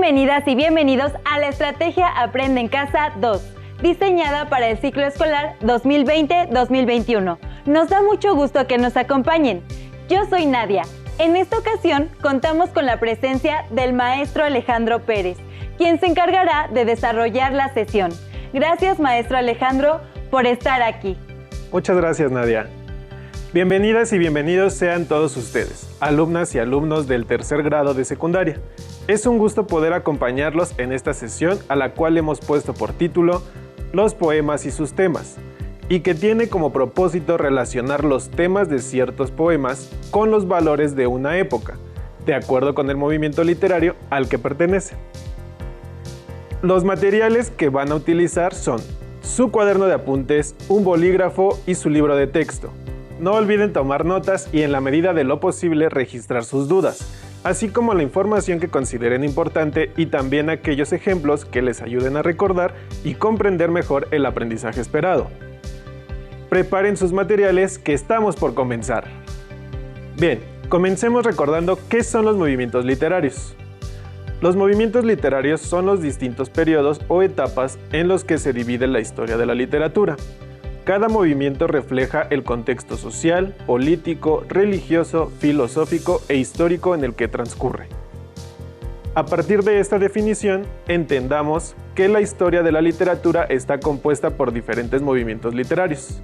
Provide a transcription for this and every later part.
Bienvenidas y bienvenidos a la Estrategia Aprende en Casa 2, diseñada para el ciclo escolar 2020-2021. Nos da mucho gusto que nos acompañen. Yo soy Nadia. En esta ocasión contamos con la presencia del maestro Alejandro Pérez, quien se encargará de desarrollar la sesión. Gracias, maestro Alejandro, por estar aquí. Muchas gracias, Nadia. Bienvenidas y bienvenidos sean todos ustedes, alumnas y alumnos del tercer grado de secundaria. Es un gusto poder acompañarlos en esta sesión a la cual hemos puesto por título Los poemas y sus temas, y que tiene como propósito relacionar los temas de ciertos poemas con los valores de una época, de acuerdo con el movimiento literario al que pertenece. Los materiales que van a utilizar son su cuaderno de apuntes, un bolígrafo y su libro de texto. No olviden tomar notas y en la medida de lo posible registrar sus dudas, así como la información que consideren importante y también aquellos ejemplos que les ayuden a recordar y comprender mejor el aprendizaje esperado. Preparen sus materiales que estamos por comenzar. Bien, comencemos recordando qué son los movimientos literarios. Los movimientos literarios son los distintos periodos o etapas en los que se divide la historia de la literatura. Cada movimiento refleja el contexto social, político, religioso, filosófico e histórico en el que transcurre. A partir de esta definición, entendamos que la historia de la literatura está compuesta por diferentes movimientos literarios.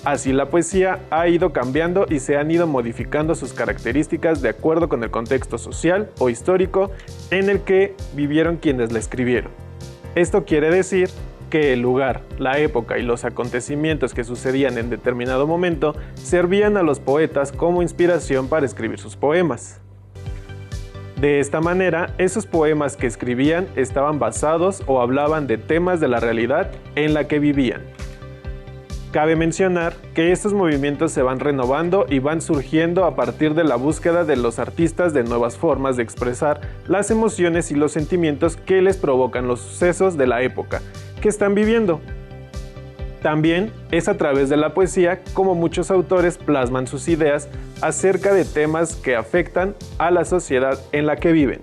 Así la poesía ha ido cambiando y se han ido modificando sus características de acuerdo con el contexto social o histórico en el que vivieron quienes la escribieron. Esto quiere decir que el lugar, la época y los acontecimientos que sucedían en determinado momento servían a los poetas como inspiración para escribir sus poemas. De esta manera, esos poemas que escribían estaban basados o hablaban de temas de la realidad en la que vivían. Cabe mencionar que estos movimientos se van renovando y van surgiendo a partir de la búsqueda de los artistas de nuevas formas de expresar las emociones y los sentimientos que les provocan los sucesos de la época que están viviendo. También es a través de la poesía como muchos autores plasman sus ideas acerca de temas que afectan a la sociedad en la que viven.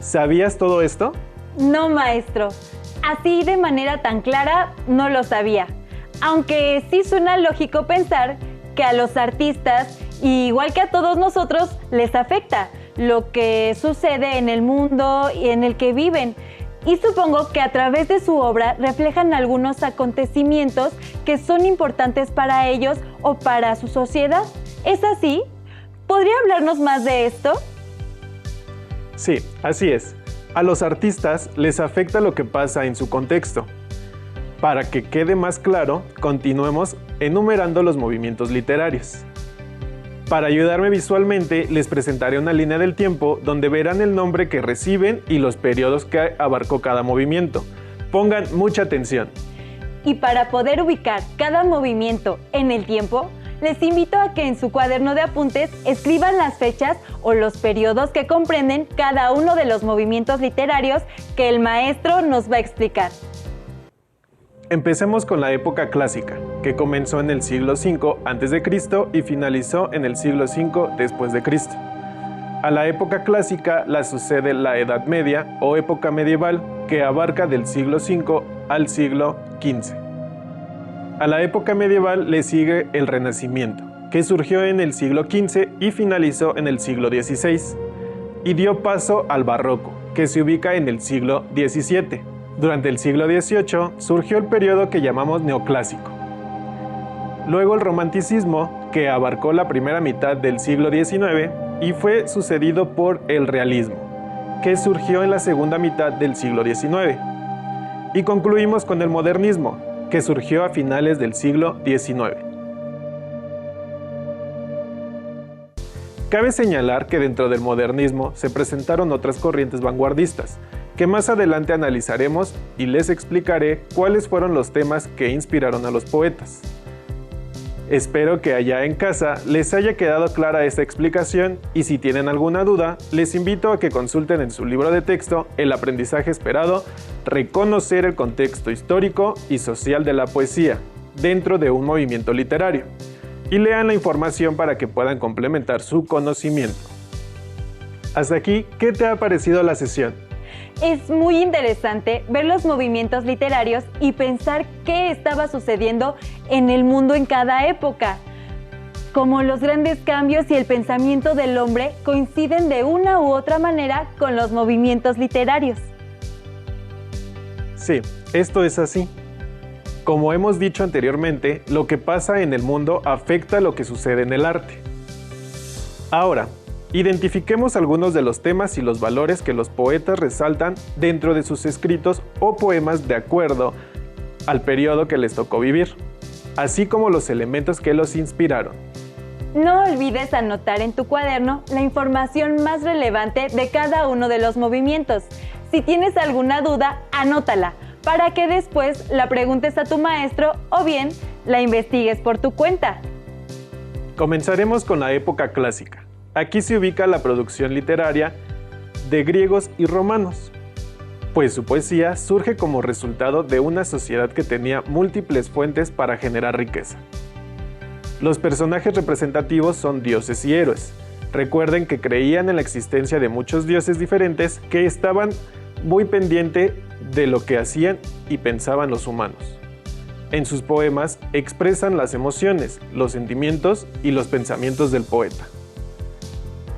¿Sabías todo esto? No, maestro. Así de manera tan clara no lo sabía. Aunque sí suena lógico pensar que a los artistas, igual que a todos nosotros, les afecta lo que sucede en el mundo y en el que viven. Y supongo que a través de su obra reflejan algunos acontecimientos que son importantes para ellos o para su sociedad. ¿Es así? ¿Podría hablarnos más de esto? Sí, así es. A los artistas les afecta lo que pasa en su contexto. Para que quede más claro, continuemos enumerando los movimientos literarios. Para ayudarme visualmente, les presentaré una línea del tiempo donde verán el nombre que reciben y los periodos que abarcó cada movimiento. Pongan mucha atención. Y para poder ubicar cada movimiento en el tiempo, les invito a que en su cuaderno de apuntes escriban las fechas o los periodos que comprenden cada uno de los movimientos literarios que el maestro nos va a explicar. Empecemos con la época clásica, que comenzó en el siglo V a.C. y finalizó en el siglo V después de Cristo. A la época clásica la sucede la Edad Media o época medieval, que abarca del siglo V al siglo XV. A la época medieval le sigue el Renacimiento, que surgió en el siglo XV y finalizó en el siglo XVI, y dio paso al Barroco, que se ubica en el siglo XVII. Durante el siglo XVIII surgió el periodo que llamamos neoclásico. Luego el romanticismo, que abarcó la primera mitad del siglo XIX y fue sucedido por el realismo, que surgió en la segunda mitad del siglo XIX. Y concluimos con el modernismo, que surgió a finales del siglo XIX. Cabe señalar que dentro del modernismo se presentaron otras corrientes vanguardistas, que más adelante analizaremos y les explicaré cuáles fueron los temas que inspiraron a los poetas. Espero que allá en casa les haya quedado clara esta explicación y si tienen alguna duda, les invito a que consulten en su libro de texto El aprendizaje esperado, reconocer el contexto histórico y social de la poesía dentro de un movimiento literario y lean la información para que puedan complementar su conocimiento. Hasta aquí, ¿qué te ha parecido la sesión? Es muy interesante ver los movimientos literarios y pensar qué estaba sucediendo en el mundo en cada época. Como los grandes cambios y el pensamiento del hombre coinciden de una u otra manera con los movimientos literarios. Sí, esto es así. Como hemos dicho anteriormente, lo que pasa en el mundo afecta lo que sucede en el arte. Ahora, identifiquemos algunos de los temas y los valores que los poetas resaltan dentro de sus escritos o poemas de acuerdo al periodo que les tocó vivir, así como los elementos que los inspiraron. No olvides anotar en tu cuaderno la información más relevante de cada uno de los movimientos. Si tienes alguna duda, anótala para que después la preguntes a tu maestro o bien la investigues por tu cuenta. Comenzaremos con la época clásica. Aquí se ubica la producción literaria de griegos y romanos, pues su poesía surge como resultado de una sociedad que tenía múltiples fuentes para generar riqueza. Los personajes representativos son dioses y héroes. Recuerden que creían en la existencia de muchos dioses diferentes que estaban muy pendientes de lo que hacían y pensaban los humanos. En sus poemas expresan las emociones, los sentimientos y los pensamientos del poeta.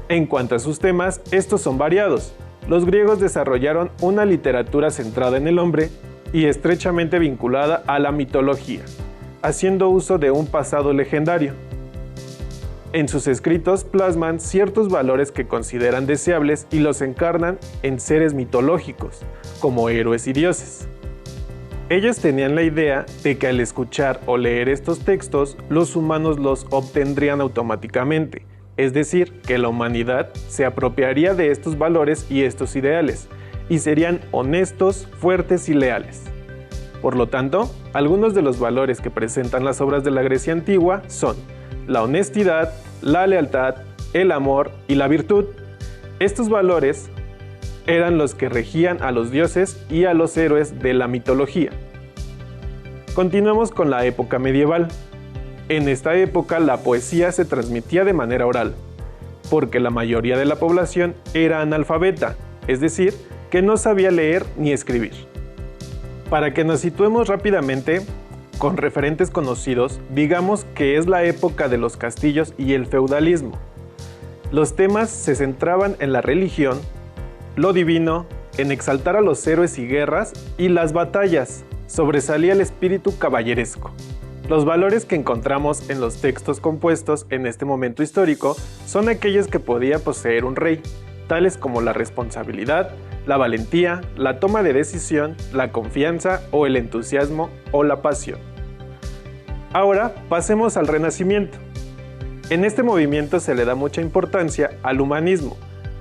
En cuanto a sus temas, estos son variados. Los griegos desarrollaron una literatura centrada en el hombre y estrechamente vinculada a la mitología, haciendo uso de un pasado legendario. En sus escritos plasman ciertos valores que consideran deseables y los encarnan en seres mitológicos, como héroes y dioses. Ellos tenían la idea de que al escuchar o leer estos textos, los humanos los obtendrían automáticamente, es decir, que la humanidad se apropiaría de estos valores y estos ideales, y serían honestos, fuertes y leales. Por lo tanto, algunos de los valores que presentan las obras de la Grecia antigua son la honestidad, la lealtad, el amor y la virtud. Estos valores eran los que regían a los dioses y a los héroes de la mitología. Continuamos con la época medieval. En esta época la poesía se transmitía de manera oral, porque la mayoría de la población era analfabeta, es decir, que no sabía leer ni escribir. Para que nos situemos rápidamente, con referentes conocidos, digamos que es la época de los castillos y el feudalismo. Los temas se centraban en la religión, lo divino, en exaltar a los héroes y guerras y las batallas. Sobresalía el espíritu caballeresco. Los valores que encontramos en los textos compuestos en este momento histórico son aquellos que podía poseer un rey, tales como la responsabilidad, la valentía, la toma de decisión, la confianza o el entusiasmo o la pasión. Ahora pasemos al Renacimiento. En este movimiento se le da mucha importancia al humanismo,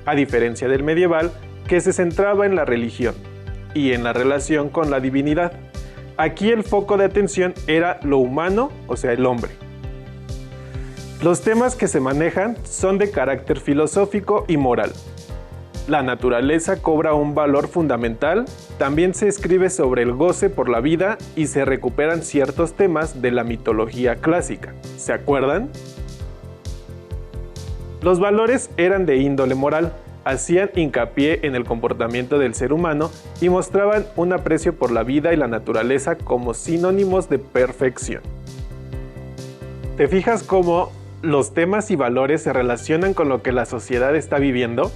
a diferencia del medieval, que se centraba en la religión y en la relación con la divinidad. Aquí el foco de atención era lo humano, o sea, el hombre. Los temas que se manejan son de carácter filosófico y moral. La naturaleza cobra un valor fundamental, también se escribe sobre el goce por la vida y se recuperan ciertos temas de la mitología clásica. ¿Se acuerdan? Los valores eran de índole moral, hacían hincapié en el comportamiento del ser humano y mostraban un aprecio por la vida y la naturaleza como sinónimos de perfección. ¿Te fijas cómo los temas y valores se relacionan con lo que la sociedad está viviendo?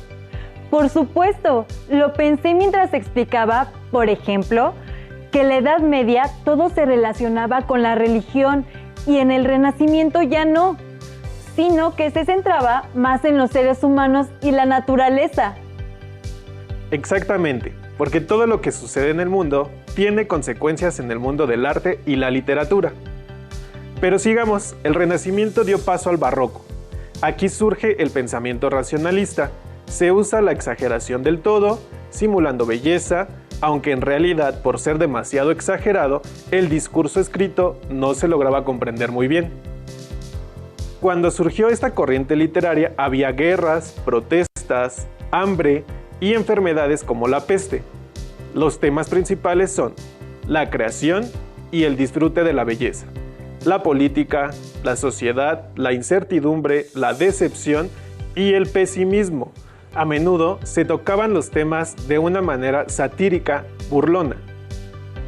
Por supuesto, lo pensé mientras explicaba, por ejemplo, que en la Edad Media todo se relacionaba con la religión y en el Renacimiento ya no, sino que se centraba más en los seres humanos y la naturaleza. Exactamente, porque todo lo que sucede en el mundo tiene consecuencias en el mundo del arte y la literatura. Pero sigamos, el Renacimiento dio paso al Barroco. Aquí surge el pensamiento racionalista. Se usa la exageración del todo, simulando belleza, aunque en realidad, por ser demasiado exagerado, el discurso escrito no se lograba comprender muy bien. Cuando surgió esta corriente literaria, había guerras, protestas, hambre y enfermedades como la peste. Los temas principales son la creación y el disfrute de la belleza, la política, la sociedad, la incertidumbre, la decepción y el pesimismo. A menudo se tocaban los temas de una manera satírica, burlona.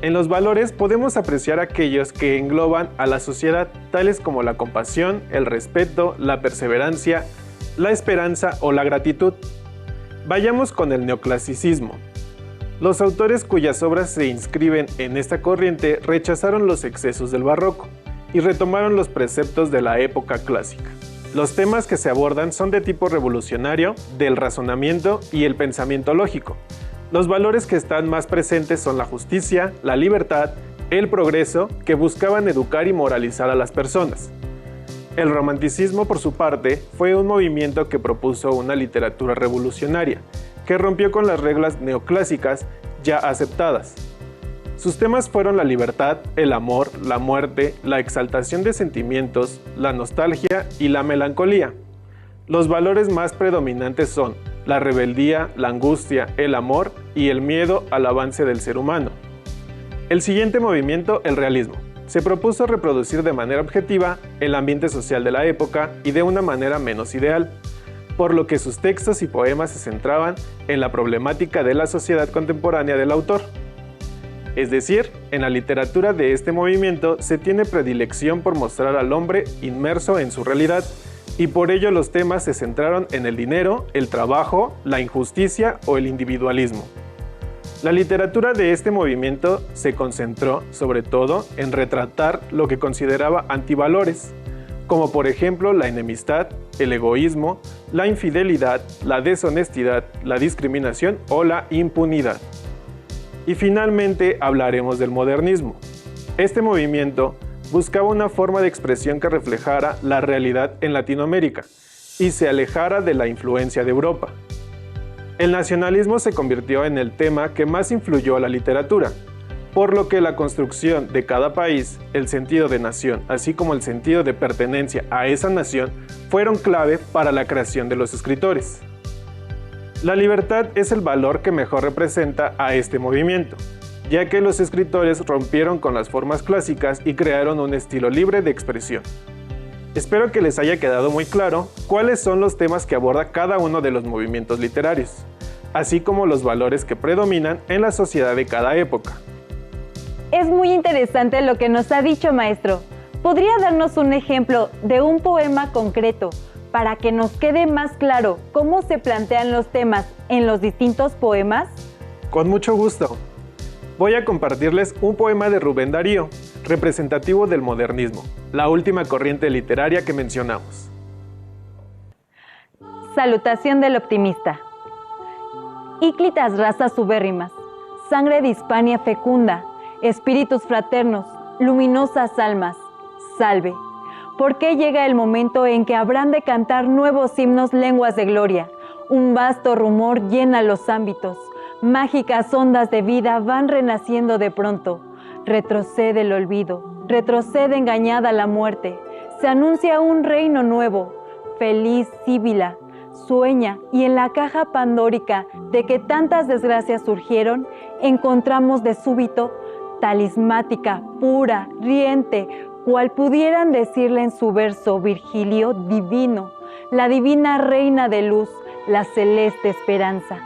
En los valores podemos apreciar aquellos que engloban a la sociedad, tales como la compasión, el respeto, la perseverancia, la esperanza o la gratitud. Vayamos con el neoclasicismo. Los autores cuyas obras se inscriben en esta corriente rechazaron los excesos del barroco y retomaron los preceptos de la época clásica. Los temas que se abordan son de tipo revolucionario, del razonamiento y el pensamiento lógico. Los valores que están más presentes son la justicia, la libertad, el progreso, que buscaban educar y moralizar a las personas. El romanticismo, por su parte, fue un movimiento que propuso una literatura revolucionaria, que rompió con las reglas neoclásicas ya aceptadas. Sus temas fueron la libertad, el amor, la muerte, la exaltación de sentimientos, la nostalgia y la melancolía. Los valores más predominantes son la rebeldía, la angustia, el amor y el miedo al avance del ser humano. El siguiente movimiento, el realismo, se propuso reproducir de manera objetiva el ambiente social de la época y de una manera menos ideal, por lo que sus textos y poemas se centraban en la problemática de la sociedad contemporánea del autor. Es decir, en la literatura de este movimiento se tiene predilección por mostrar al hombre inmerso en su realidad, y por ello los temas se centraron en el dinero, el trabajo, la injusticia o el individualismo. La literatura de este movimiento se concentró, sobre todo, en retratar lo que consideraba antivalores, como por ejemplo la enemistad, el egoísmo, la infidelidad, la deshonestidad, la discriminación o la impunidad. Y finalmente hablaremos del modernismo. Este movimiento buscaba una forma de expresión que reflejara la realidad en Latinoamérica y se alejara de la influencia de Europa. El nacionalismo se convirtió en el tema que más influyó a la literatura, por lo que la construcción de cada país, el sentido de nación, así como el sentido de pertenencia a esa nación, fueron clave para la creación de los escritores. La libertad es el valor que mejor representa a este movimiento, ya que los escritores rompieron con las formas clásicas y crearon un estilo libre de expresión. Espero que les haya quedado muy claro cuáles son los temas que aborda cada uno de los movimientos literarios, así como los valores que predominan en la sociedad de cada época. Es muy interesante lo que nos ha dicho, maestro. ¿Podría darnos un ejemplo de un poema concreto para que nos quede más claro cómo se plantean los temas en los distintos poemas? Con mucho gusto. Voy a compartirles un poema de Rubén Darío, representativo del modernismo, la última corriente literaria que mencionamos. Salutación del optimista. Íclitas razas ubérrimas, sangre de Hispania fecunda, espíritus fraternos, luminosas almas, salve. ¿Por qué llega el momento en que habrán de cantar nuevos himnos lenguas de gloria? Un vasto rumor llena los ámbitos, mágicas ondas de vida van renaciendo de pronto. Retrocede el olvido, retrocede engañada la muerte, se anuncia un reino nuevo. Feliz Síbila, sueña y en la caja pandórica de que tantas desgracias surgieron, encontramos de súbito talismática, pura, riente, cual pudieran decirle en su verso Virgilio divino, la divina reina de luz, la celeste esperanza.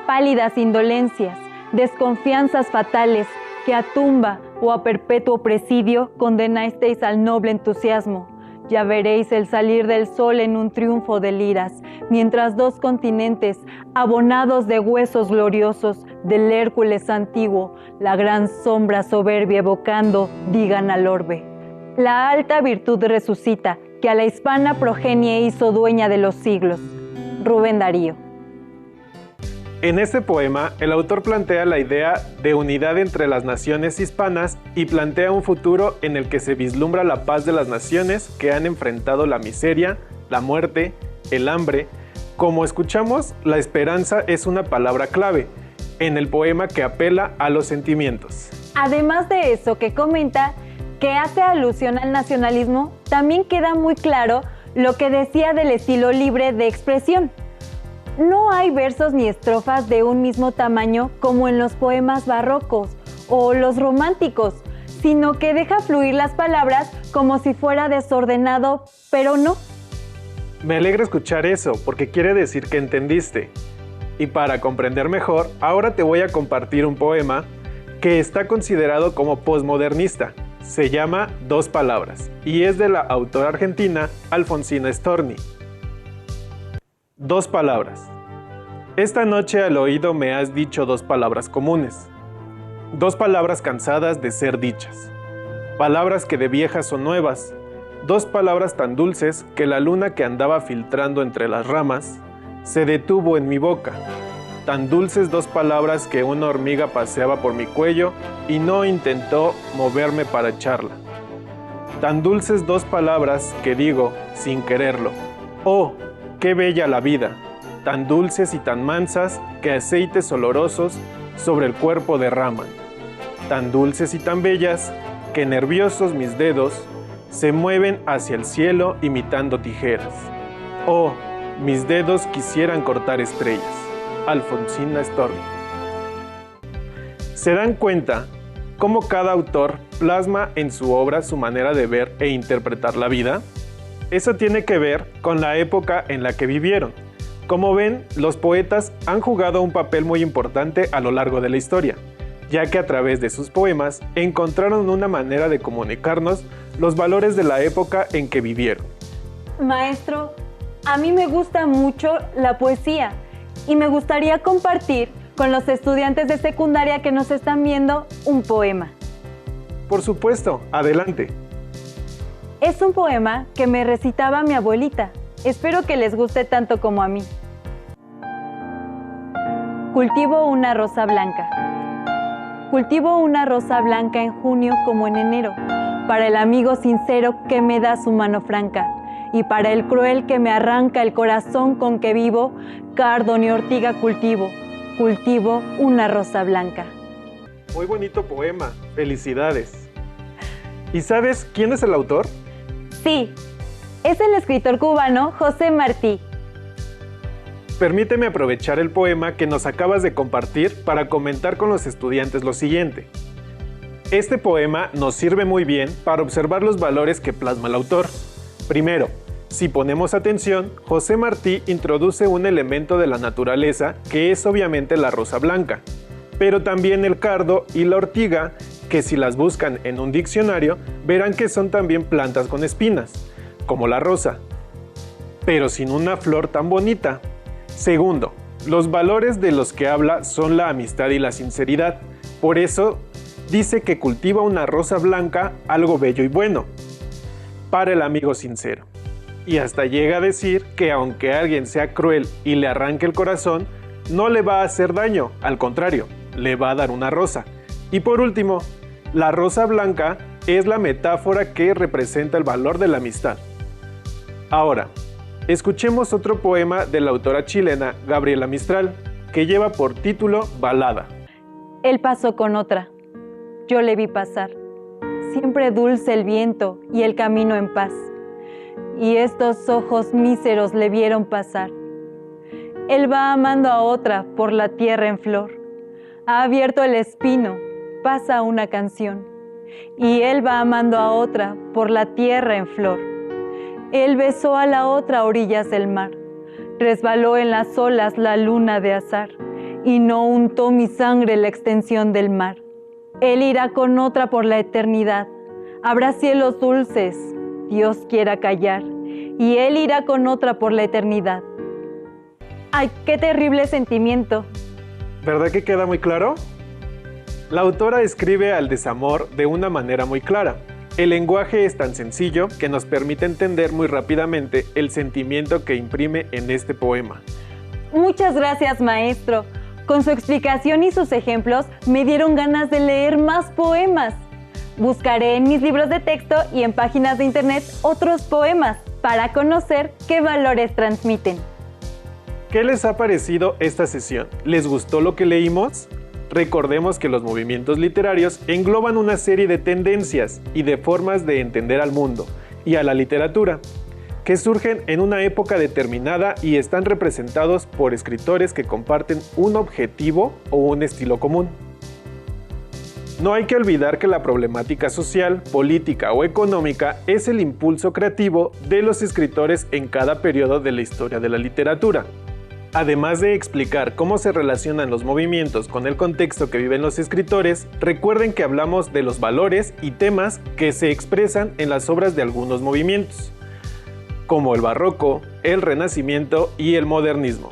Pálidas indolencias, desconfianzas fatales, que a tumba o a perpetuo presidio condenasteis al noble entusiasmo. Ya veréis el salir del sol en un triunfo de liras, mientras dos continentes, abonados de huesos gloriosos del Hércules antiguo, la gran sombra soberbia evocando, digan al orbe. La alta virtud resucita, que a la hispana progenie hizo dueña de los siglos. Rubén Darío. En este poema, el autor plantea la idea de unidad entre las naciones hispanas y plantea un futuro en el que se vislumbra la paz de las naciones que han enfrentado la miseria, la muerte, el hambre. Como escuchamos, la esperanza es una palabra clave en el poema que apela a los sentimientos. Además de eso que comenta, que hace alusión al nacionalismo, también queda muy claro lo que decía del estilo libre de expresión. No hay versos ni estrofas de un mismo tamaño como en los poemas barrocos o los románticos, sino que deja fluir las palabras como si fuera desordenado, pero no. Me alegra escuchar eso, porque quiere decir que entendiste. Y para comprender mejor, ahora te voy a compartir un poema que está considerado como posmodernista. Se llama Dos Palabras y es de la autora argentina Alfonsina Storni. Dos palabras. Esta noche al oído me has dicho dos palabras comunes. Dos palabras cansadas de ser dichas. Palabras que de viejas son nuevas. Dos palabras tan dulces que la luna que andaba filtrando entre las ramas se detuvo en mi boca. Tan dulces dos palabras que una hormiga paseaba por mi cuello y no intentó moverme para echarla. Tan dulces dos palabras que digo sin quererlo. ¡Oh, qué bella la vida! Tan dulces y tan mansas que aceites olorosos sobre el cuerpo derraman. Tan dulces y tan bellas que nerviosos mis dedos se mueven hacia el cielo imitando tijeras. ¡Oh, mis dedos quisieran cortar estrellas! Alfonsina Storni. ¿Se dan cuenta cómo cada autor plasma en su obra su manera de ver e interpretar la vida? Eso tiene que ver con la época en la que vivieron. Como ven, los poetas han jugado un papel muy importante a lo largo de la historia, ya que a través de sus poemas encontraron una manera de comunicarnos los valores de la época en que vivieron. Maestro, a mí me gusta mucho la poesía y me gustaría compartir con los estudiantes de secundaria que nos están viendo un poema. Por supuesto, adelante. Es un poema que me recitaba mi abuelita. Espero que les guste tanto como a mí. Cultivo una rosa blanca. Cultivo una rosa blanca en junio como en enero, para el amigo sincero que me da su mano franca, y para el cruel que me arranca el corazón con que vivo, cardo ni ortiga cultivo, cultivo una rosa blanca. Muy bonito poema, felicidades. ¿Y sabes quién es el autor? Sí, es el escritor cubano José Martí. Permíteme aprovechar el poema que nos acabas de compartir para comentar con los estudiantes lo siguiente. Este poema nos sirve muy bien para observar los valores que plasma el autor. Primero, si ponemos atención, José Martí introduce un elemento de la naturaleza que es obviamente la rosa blanca, pero también el cardo y la ortiga, que si las buscan en un diccionario, verán que son también plantas con espinas, como la rosa, pero sin una flor tan bonita. Segundo, los valores de los que habla son la amistad y la sinceridad, por eso dice que cultiva una rosa blanca, algo bello y bueno, para el amigo sincero. Y hasta llega a decir que aunque alguien sea cruel y le arranque el corazón, no le va a hacer daño, al contrario, le va a dar una rosa. Y por último, la rosa blanca es la metáfora que representa el valor de la amistad. Ahora, escuchemos otro poema de la autora chilena Gabriela Mistral, que lleva por título Balada. Él pasó con otra, yo le vi pasar, siempre dulce el viento y el camino en paz, y estos ojos míseros le vieron pasar. Él va amando a otra por la tierra en flor, ha abierto el espino, pasa una canción, y él va amando a otra por la tierra en flor. Él besó a la otra a orillas del mar, resbaló en las olas la luna de azar, y no untó mi sangre la extensión del mar. Él irá con otra por la eternidad, habrá cielos dulces, Dios quiera callar, y él irá con otra por la eternidad. ¡Ay, qué terrible sentimiento! ¿Verdad que queda muy claro? La autora escribe al desamor de una manera muy clara. El lenguaje es tan sencillo que nos permite entender muy rápidamente el sentimiento que imprime en este poema. Muchas gracias, maestro. Con su explicación y sus ejemplos me dieron ganas de leer más poemas. Buscaré en mis libros de texto y en páginas de internet otros poemas para conocer qué valores transmiten. ¿Qué les ha parecido esta sesión? ¿Les gustó lo que leímos? Recordemos que los movimientos literarios engloban una serie de tendencias y de formas de entender al mundo y a la literatura, que surgen en una época determinada y están representados por escritores que comparten un objetivo o un estilo común. No hay que olvidar que la problemática social, política o económica es el impulso creativo de los escritores en cada periodo de la historia de la literatura. Además de explicar cómo se relacionan los movimientos con el contexto que viven los escritores, recuerden que hablamos de los valores y temas que se expresan en las obras de algunos movimientos, como el barroco, el renacimiento y el modernismo.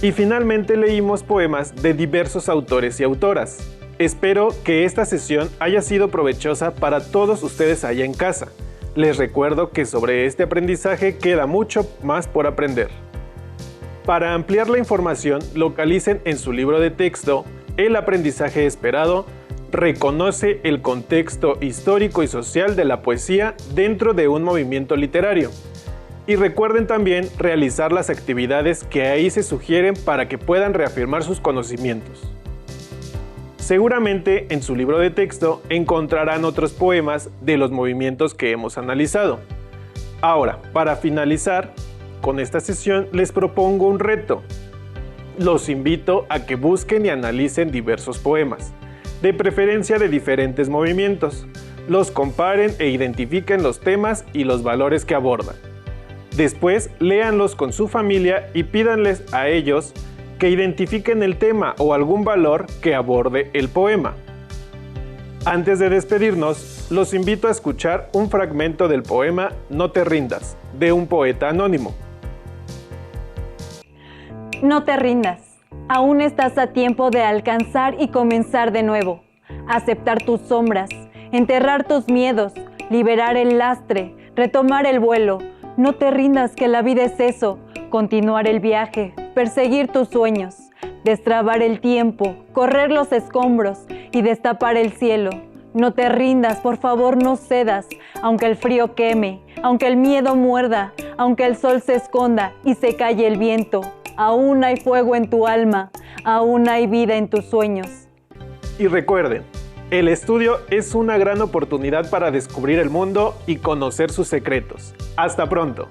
Y finalmente leímos poemas de diversos autores y autoras. Espero que esta sesión haya sido provechosa para todos ustedes allá en casa. Les recuerdo que sobre este aprendizaje queda mucho más por aprender. Para ampliar la información, localicen en su libro de texto El aprendizaje esperado, reconoce el contexto histórico y social de la poesía dentro de un movimiento literario. Y recuerden también realizar las actividades que ahí se sugieren para que puedan reafirmar sus conocimientos. Seguramente en su libro de texto encontrarán otros poemas de los movimientos que hemos analizado. Ahora, para finalizar con esta sesión, les propongo un reto. Los invito a que busquen y analicen diversos poemas, de preferencia de diferentes movimientos. Los comparen e identifiquen los temas y los valores que abordan. Después, léanlos con su familia y pídanles a ellos que identifiquen el tema o algún valor que aborde el poema. Antes de despedirnos, los invito a escuchar un fragmento del poema No te rindas, de un poeta anónimo. No te rindas. Aún estás a tiempo de alcanzar y comenzar de nuevo. Aceptar tus sombras, enterrar tus miedos, liberar el lastre, retomar el vuelo. No te rindas, que la vida es eso. Continuar el viaje, perseguir tus sueños, destrabar el tiempo, correr los escombros y destapar el cielo. No te rindas, por favor, no cedas, aunque el frío queme, aunque el miedo muerda, aunque el sol se esconda y se calle el viento. Aún hay fuego en tu alma, aún hay vida en tus sueños. Y recuerden, el estudio es una gran oportunidad para descubrir el mundo y conocer sus secretos. ¡Hasta pronto!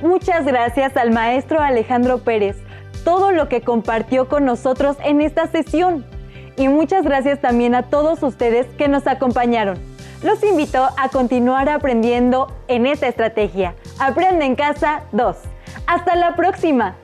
Muchas gracias al maestro Alejandro Pérez, todo lo que compartió con nosotros en esta sesión. Y muchas gracias también a todos ustedes que nos acompañaron. Los invito a continuar aprendiendo en esta estrategia. Aprende en Casa 2. ¡Hasta la próxima!